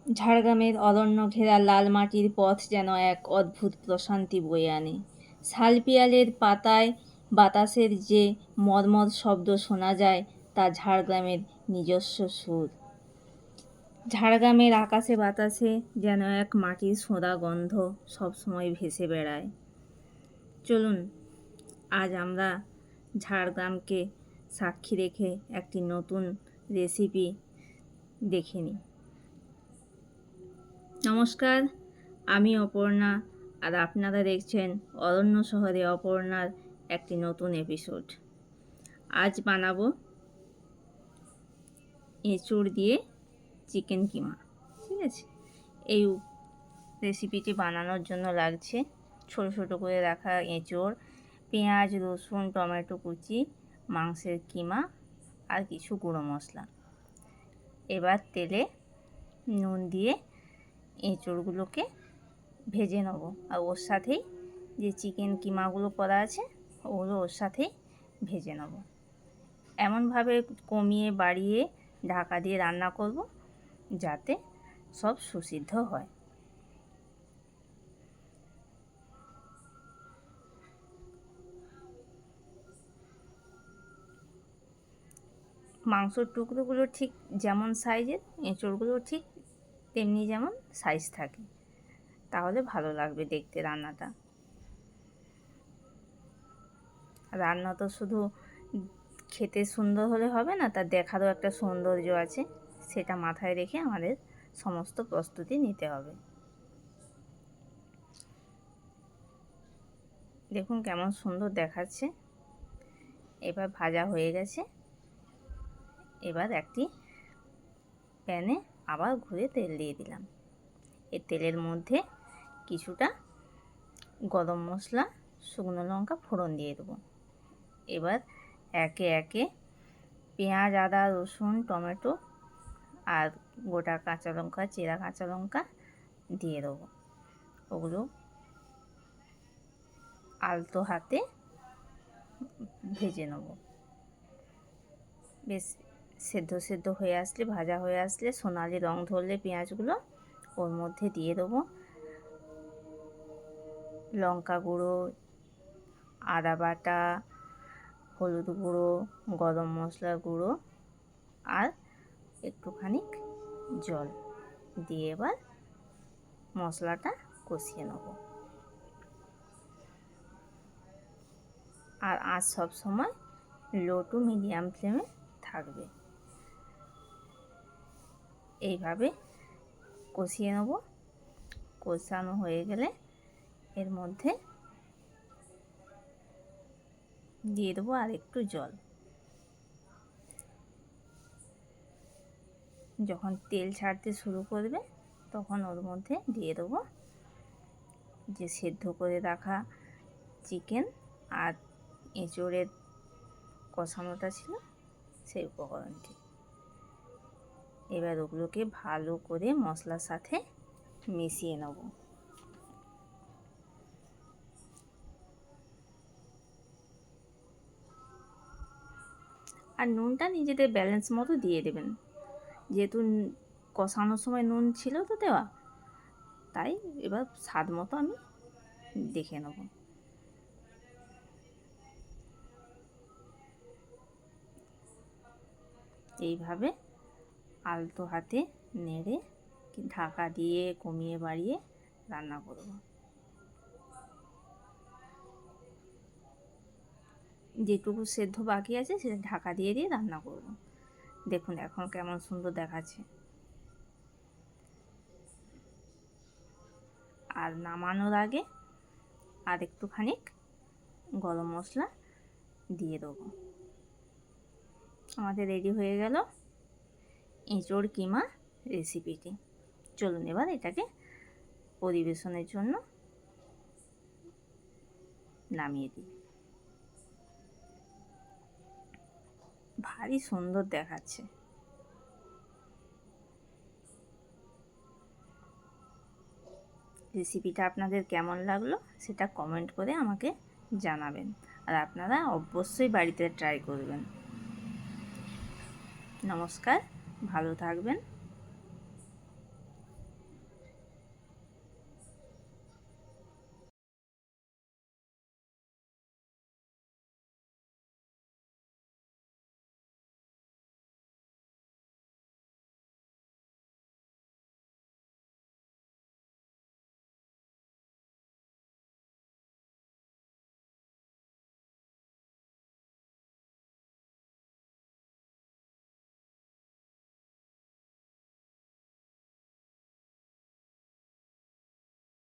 ঝাড়গ্রামের অরণ্য ঘেরা লাল মাটির পথ যেন এক অদ্ভুত প্রশান্তি বয়ে আনে। শালপিয়ালের পাতায় বাতাসের যে মর্মর শব্দ শোনা যায় তা ঝাড়গ্রামের নিজস্ব সুর। ঝাড়গ্রামের আকাশে বাতাসে যেন এক মাটির সোঁদা গন্ধ সবসময় ভেসে বেড়ায়। চলুন আজ আমরা ঝাড়গ্রামকে সাক্ষী রেখে একটি নতুন রেসিপি দেখে নিই। নমস্কার, আমি অপর্ণা, আর আপনারা দেখছেন অরণ্য শহরে অপর্ণার একটি নতুন এপিসোড। আজ বানাবো এঁচোড় দিয়ে চিকেন কিমা। ঠিক আছে, এই রেসিপিটি বানানোর জন্য লাগছে ছোটো ছোটো করে রাখা এঁচোড়, পেঁয়াজ, রসুন, টমেটো কুচি, মাংসের কিমা আর কিছু গুঁড়ো মশলা। এবার তেলে নুন দিয়ে এঁচোড়গুলোকে ভেজে নেবো, আর ওর সাথেই যে চিকেন কিমাগুলো করা আছে ওগুলো ওর সাথেই ভেজে নেবো। এমনভাবে কমিয়ে বাড়িয়ে ঢাকা দিয়ে রান্না করব যাতে সব সুসিদ্ধ হয়। মাংসর টুকরোগুলো ঠিক যেমন সাইজের, এঁচোড়গুলো ঠিক তেমনি যেমন সাইজ থাকে, তাহলে ভালো লাগবে দেখতে রান্নাটা। রান্না তো শুধু খেতে সুন্দর হলে হবে না, তার দেখারও একটা সৌন্দর্য আছে, সেটা মাথায় রেখে আমাদের সমস্ত প্রস্তুতি নিতে হবে। দেখুন কেমন সুন্দর দেখাচ্ছে। এবার ভাজা হয়ে গেছে। এবার একটি প্যানে আবার ঘুরে তেল দিয়ে দিলাম। এই তেলের মধ্যে কিছুটা গরম মশলা, শুকনো লঙ্কা ফোড়ন দিয়ে দেবো। এবার একে একে পেঁয়াজ, আদা, রসুন, টমেটো আর গোটা কাঁচা লঙ্কা, চেরা কাঁচা লঙ্কা দিয়ে দেবো। ওগুলো আলতো হাতে ভেজে নেব। বেশ সেদ্ধ সেদ্ধ হয়ে আসলে, ভাজা হয়ে আসলে, সোনালি রং ধরলে পেঁয়াজগুলো ওর মধ্যে দিয়ে দেবো লঙ্কা গুঁড়ো, আদা বাটা, হলুদ গুঁড়ো, গরম মশলার গুঁড়ো আর একটুখানি জল দিয়ে এবার মশলাটা কষিয়ে নেব। আর আঁচ সবসময় লো টু মিডিয়াম ফ্লেমে থাকবে। এইভাবে কষিয়ে নেব। কষানো হয়ে গেলে এর মধ্যে দিয়ে দেবো আর একটু জল। যখন তেল ছাড়তে শুরু করবে তখন ওর মধ্যে দিয়ে দেবো যে সেদ্ধ করে রাখা চিকেন আর এঁচোড়ের কষানোটা ছিল সেই উপকরণটি। এবার ওগুলোকে ভালো করে মশলার সাথে মিশিয়ে নেব। আর নুনটা নিজেদের ব্যালেন্স মতো দিয়ে দেবেন, যেহেতু কষানোর সময় নুন ছিল তো দেওয়া, তাই এবার স্বাদ মতো আমি দেখে নেব। এইভাবে আলতো হাতে নেড়ে ঢাকা দিয়ে কমিয়ে বাড়িয়ে রান্না করব। যেটুকু সেদ্ধ বাকি আছে সেটা ঢাকা দিয়ে দিয়ে রান্না করব। দেখুন এখন কেমন সুন্দর দেখাচ্ছে। আর নামানোর আগে আর একটুখানি গরম মশলা দিয়ে দেবো। আমাদের রেডি হয়ে গেল এঁচোড় কিমা রেসিপিটি। চলুন এবার এটাকে পরিবেশনের জন্য নামিয়ে দিই। ভারী সুন্দর দেখাচ্ছে। রেসিপিটা আপনাদের কেমন লাগলো সেটা কমেন্ট করে আমাকে জানাবেন, আর আপনারা অবশ্যই বাড়িতে ট্রাই করবেন। নমস্কার, ভালো থাকবেন।